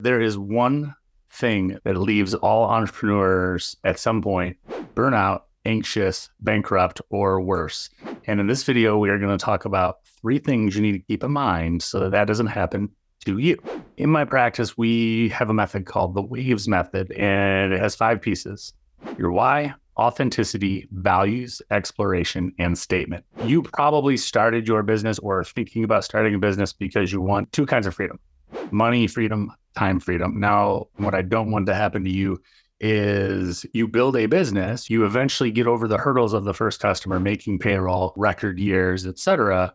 There is one thing that leaves all entrepreneurs at some point burnout, anxious, bankrupt, or worse. And in this video, we are going to talk about 3 things you need to keep in mind so that that doesn't happen to you. In my practice, we have a method called the W.A.V.E.S method, and it has 5 pieces: your why, authenticity, values, exploration, and statement. You probably started your business or are thinking about starting a business because you want 2 kinds of freedom: money freedom, time freedom. Now, what I don't want to happen to you is you build a business, you eventually get over the hurdles of the first customer, making payroll, record years, etc.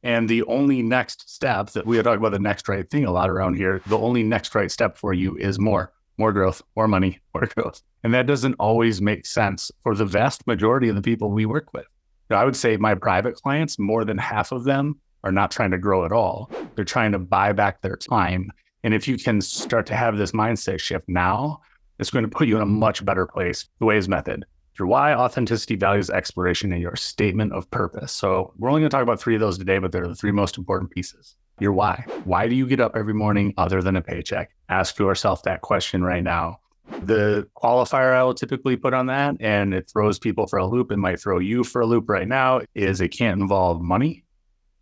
And the only next step that we talk about the next right thing a lot around here, the only next right step for you is more growth, more money, more growth. And that doesn't always make sense for the vast majority of the people we work with. I would say my private clients, more than half of them are not trying to grow at all. They're trying to buy back their time. And if you can start to have this mindset shift now, it's going to put you in a much better place. The W.A.V.E.S method: your why, authenticity, values, exploration, and your statement of purpose. So we're only going to talk about 3 of those today, but they're the 3 most important pieces. Your why. Why do you get up every morning other than a paycheck? Ask yourself that question right now. The qualifier I will typically put on that, and it throws people for a loop, it might throw you for a loop right now, is it can't involve money,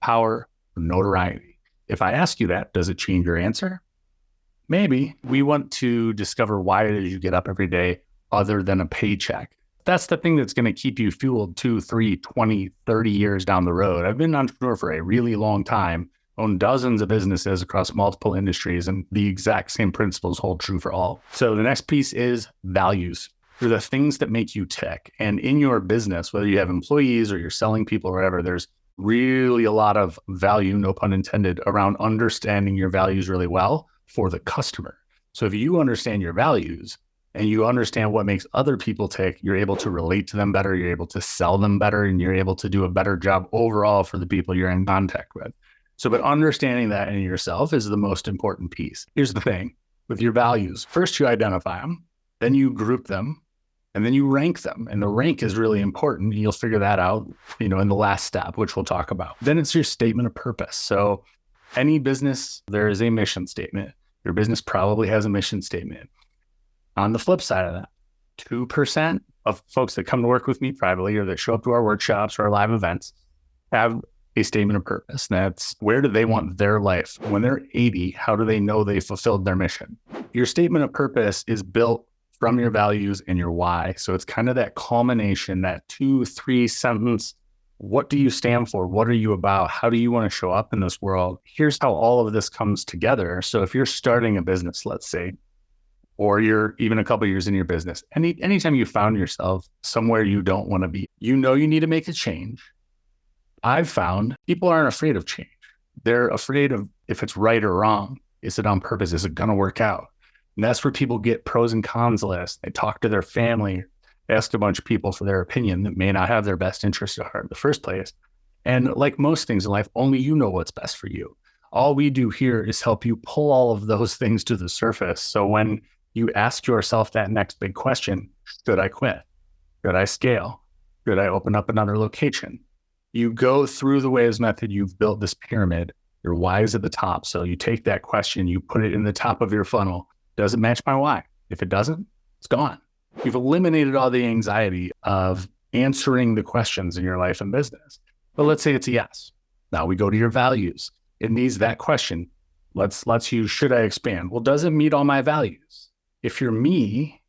power, or notoriety. If I ask you that, does it change your answer? Maybe. We want to discover why it is you get up every day other than a paycheck. That's the thing that's going to keep you fueled 2, 3, 20, 30 years down the road. I've been an entrepreneur for a really long time, owned dozens of businesses across multiple industries, and the exact same principles hold true for all. So the next piece is values. They're the things that make you tick. And in your business, whether you have employees or you're selling people or whatever, there's really a lot of value, no pun intended, around understanding your values really well for the customer. So if you understand your values and you understand what makes other people tick, you're able to relate to them better, you're able to sell them better, and you're able to do a better job overall for the people you're in contact with. So, but understanding that in yourself is the most important piece. Here's the thing with your values. First, you identify them, then you group them, and then you rank them. And the rank is really important. You'll figure that out, in the last step, which we'll talk about. Then it's your statement of purpose. So any business, there is a mission statement. Your business probably has a mission statement. On the flip side of that, 2% of folks that come to work with me privately or that show up to our workshops or our live events have a statement of purpose. That's where do they want their life? When they're 80, how do they know they fulfilled their mission? Your statement of purpose is built from your values and your why. So it's kind of that culmination, that 2, 3 sentence. What do you stand for? What are you about? How do you want to show up in this world? Here's how all of this comes together. So if you're starting a business, let's say, or you're even a couple of years in your business, anytime you found yourself somewhere you don't want to be, you need to make a change. I've found people aren't afraid of change. They're afraid of if it's right or wrong. Is it on purpose? Is it going to work out? And that's where people get pros and cons lists. They talk to their family, ask a bunch of people for their opinion that may not have their best interest at heart in the first place. And like most things in life, only you know what's best for you. All we do here is help you pull all of those things to the surface. So when you ask yourself that next big question, should I quit? Should I scale? Should I open up another location? You go through the W.A.V.E.S method, you've built this pyramid. Your why is at the top. So you take that question, you put it in the top of your funnel. Does it match my why? If it doesn't, it's gone. You've eliminated all the anxiety of answering the questions in your life and business. But let's say it's a yes. Now we go to your values. It needs that question. Let's use, should I expand? Well, does it meet all my values? If you're me,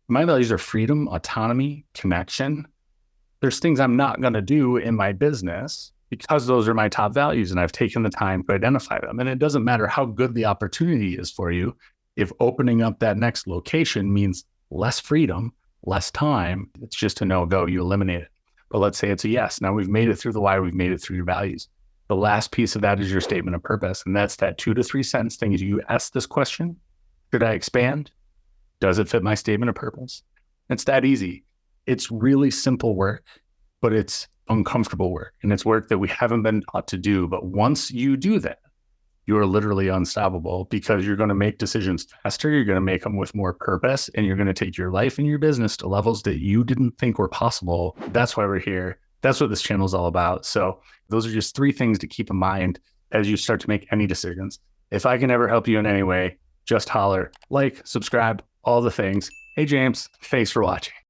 my values are freedom, autonomy, connection. There's things I'm not going to do in my business because those are my top values and I've taken the time to identify them. And it doesn't matter how good the opportunity is for you. If opening up that next location means less freedom, less time, it's just a no-go. You eliminate it. But let's say it's a yes. Now we've made it through the why, we've made it through your values. The last piece of that is your statement of purpose. And that's that 2 to 3 sentence thing. Is you ask this question: should I expand? Does it fit my statement of purpose? It's that easy. It's really simple work, but it's uncomfortable work. And it's work that we haven't been taught to do. But once you do that, you are literally unstoppable because you're going to make decisions faster. You're going to make them with more purpose, and you're going to take your life and your business to levels that you didn't think were possible. That's why we're here. That's what this channel is all about. So those are just 3 things to keep in mind as you start to make any decisions. If I can ever help you in any way, just holler, like, subscribe, all the things. Hey, James, thanks for watching.